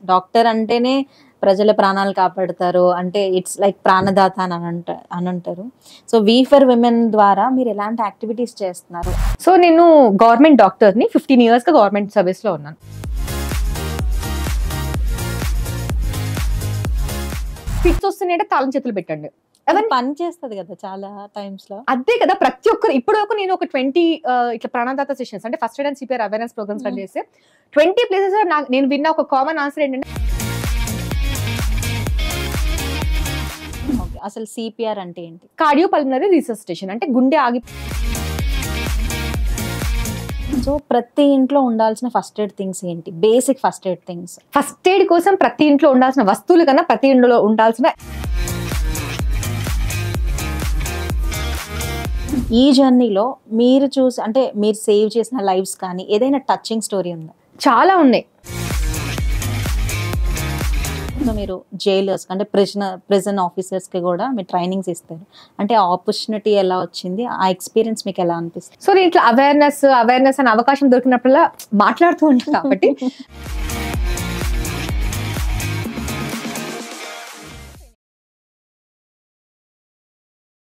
Doctor అంటేనే ప్రజల ప్రాణాలు కాపాడతారు. అంటే ఇట్స్ లైక్ ప్రాణదాత అని అంటారు. సో, వి ఫర్ విమెన్ ద్వారా మీరు ఎలాంటి యాక్టివిటీస్ చేస్తున్నారు? సో నేను గవర్నమెంట్ డాక్టర్ని 15 ఇయర్స్‌గా గవర్నమెంట్ సర్వీస్‌లో ఉన్నాను. ఫిట్స్ వస్తున్నాయంటే తాళం చేతులు పెట్టండి. అది పని చేస్తది కదా చాలా టైమ్స్‌లో. అదే కదా ప్రతి ఒక్కరు ఇప్పటివరకు నేను ఒక 20 ఇట్లా ప్రాణదాత సెషన్స్ అంటే first aid and CPR awareness programs run చేస్తే 20 ప్లేసెస్ నేను విన్న ఒక కామన్ ఆన్సర్ ఏంటంటే ఓకే. అసలు సిపిఆర్ అంటే ఏంటి? కార్డియో పల్మనరీ రిససిటేషన్ అంటే గుండె ఆగి. సో ప్రతి ఇంట్లో ఉండాల్సిన ఫస్ట్ ఎయిడ్ థింగ్స్ ఏంటి? Basic first aid things. First aid కోసం ప్రతి ఇంట్లో ఉండాల్సిన వస్తువుల కన్నా ప్రతి ఇంట్లో ఉండాల్సిన ఈ జర్నీలో మీరు చూసి అంటే మీరు సేవ్ చేసిన లైఫ్స్ కానీ ఏదైనా టచింగ్ స్టోరీ ఉందా? చాలా ఉన్నాయి. సో మీరు జైలర్స్ అంటే ప్రిజన్ ఆఫీసర్స్కి కూడా మీరు ట్రైనింగ్స్ ఇస్తారు. అంటే ఆ ఆపర్చునిటీ ఎలా వచ్చింది? ఆ ఎక్స్పీరియన్స్ మీకు ఎలా అనిపిస్తుంది? సో నేను ఇట్లా అవేర్నెస్ అనే అవకాశం దొరికినప్పుడల్లా మాట్లాడుతూ ఉంటాను కాబట్టి